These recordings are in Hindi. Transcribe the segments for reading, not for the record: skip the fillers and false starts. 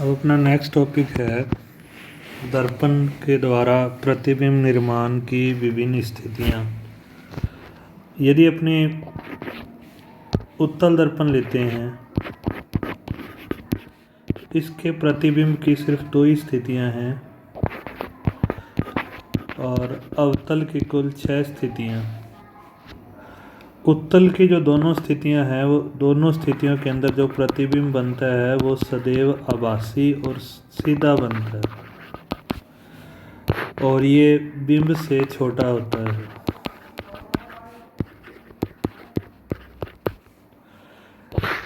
अब अपना नेक्स्ट टॉपिक है दर्पण के द्वारा प्रतिबिंब निर्माण की विभिन्न स्थितियाँ। यदि अपने उत्तल दर्पण लेते हैं, इसके प्रतिबिंब की सिर्फ दो ही स्थितियाँ हैं और अवतल की कुल 6 स्थितियाँ। उत्तल की जो दोनों स्थितियाँ हैं, वो दोनों स्थितियों के अंदर जो प्रतिबिंब बनता है वो सदैव आभासी और सीधा बनता है और ये बिंब से छोटा होता है।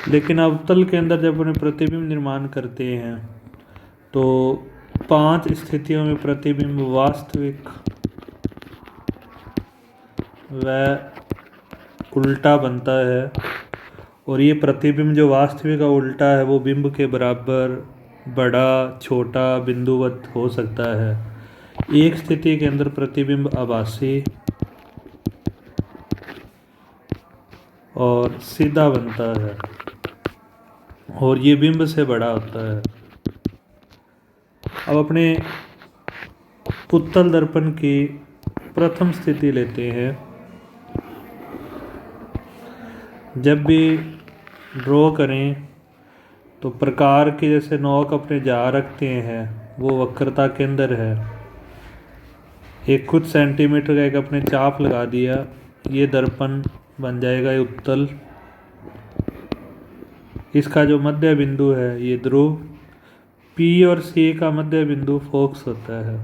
लेकिन अवतल के अंदर जब उन्हें प्रतिबिंब निर्माण करते हैं तो 5 स्थितियों में प्रतिबिंब वास्तविक व उल्टा बनता है और ये प्रतिबिंब जो वास्तविक का उल्टा है वो बिंब के बराबर, बड़ा, छोटा, बिंदुवत हो सकता है। एक स्थिति के अंदर प्रतिबिंब आभासी और सीधा बनता है और ये बिंब से बड़ा होता है। अब अपने उत्तल दर्पण की प्रथम स्थिति लेते हैं। जब भी ड्रॉ करें तो प्रकार के जैसे नोक अपने जा रखते हैं वो वक्रता के अंदर है। एक कुछ सेंटीमीटर का एक अपने चाप लगा दिया, ये दर्पण बन जाएगा ये उत्तल। इसका जो मध्य बिंदु है ये ध्रुव, P और C का मध्य बिंदु फोकस होता है।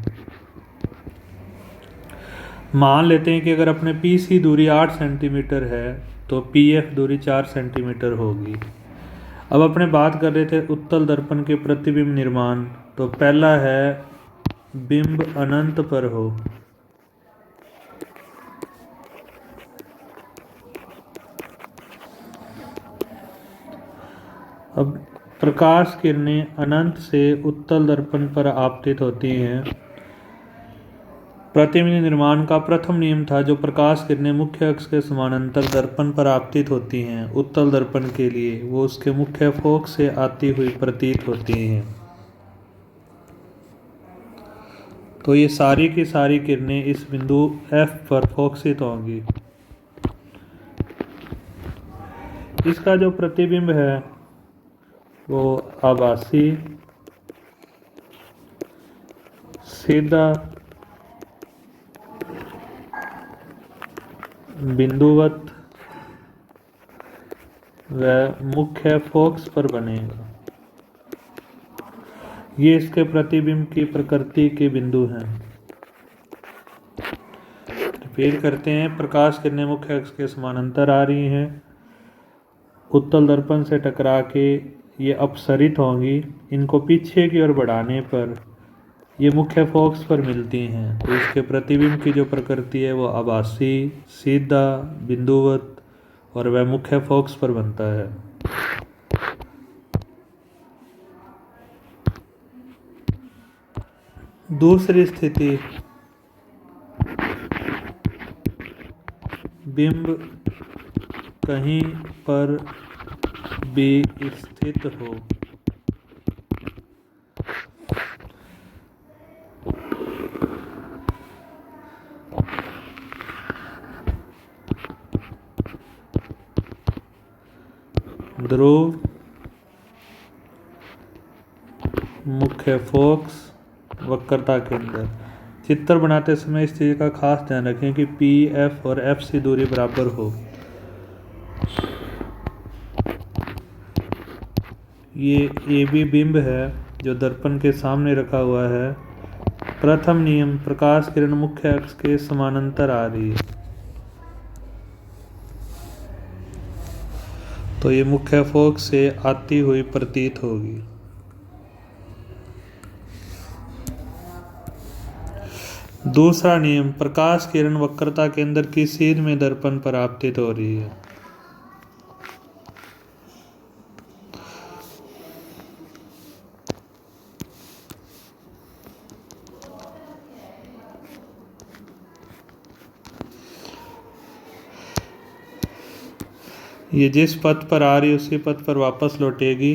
मान लेते हैं कि अगर अपने PC दूरी 8 सेंटीमीटर है तो PF दूरी 4 सेंटीमीटर होगी। अब अपने बात कर रहे थे उत्तल दर्पण के प्रतिबिंब निर्माण, तो पहला है बिंब अनंत पर हो। अब प्रकाश किरणें अनंत से उत्तल दर्पण पर आपतित होती हैं। प्रतिबिंब निर्माण का प्रथम नियम था जो प्रकाश किरणें मुख्य अक्ष के समानांतर दर्पण पर आपतित होती हैं उत्तल दर्पण के लिए, वो उसके मुख्य फोकस से आती हुई प्रतीत होती हैं। तो ये सारी की सारी किरणें इस बिंदु F पर फोकसित होंगी। इसका जो प्रतिबिंब है वो आभासी, सीधा, बिंदुवत व मुख्य फोकस पर बनेगा। ये इसके प्रतिबिंब की प्रकृति के बिंदु हैं। रिपीट करते हैं, प्रकाश किरणें मुख्य अक्ष के समानांतर आ रही हैं, उत्तल दर्पण से टकरा के ये अपसरित होंगी। इनको पीछे की ओर बढ़ाने पर ये मुख्य फोकस पर मिलती हैं। तो इसके प्रतिबिंब की जो प्रकृति है वो आभासी, सीधा, बिंदुवत और वह मुख्य फोकस पर बनता है। दूसरी स्थिति, बिंब कहीं पर भी स्थित हो। ध्रुव, मुख्य फोकस, वक्रता के अंदर। चित्र बनाते समय इस चीज़ का खास ध्यान रखें कि P, F और FC दूरी बराबर हो। ये AB बिंब है जो दर्पण के सामने रखा हुआ है। प्रथम नियम, प्रकाश किरण मुख्य अक्ष के समानांतर आ रही है तो ये मुख्य फोकस से आती हुई प्रतीत होगी। दूसरा नियम, प्रकाश किरण वक्रता के अंदर की सीध में दर्पण पर आपतित हो रही है। ये जिस पथ पर आ रही है उसी पथ पर वापस लौटेगी।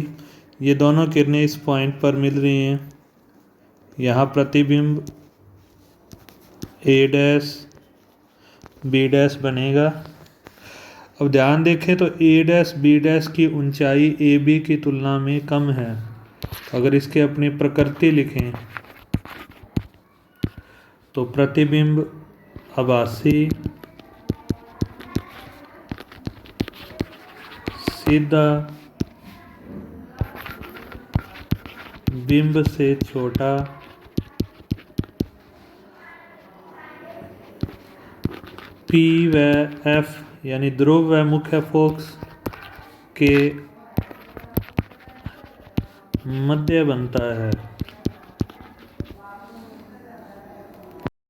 ये दोनों किरणें इस पॉइंट पर मिल रही हैं। यहाँ प्रतिबिंब ए डैश बी डैश बनेगा। अब ध्यान देखें तो ए डैश बी डैश की ऊंचाई ए बी की तुलना में कम है। अगर इसकी अपनी प्रकृति लिखें तो प्रतिबिंब आभासी सीधा बिंब से छोटा पी व एफ यानी ध्रुव व मुख्य फोकस के मध्य बनता है।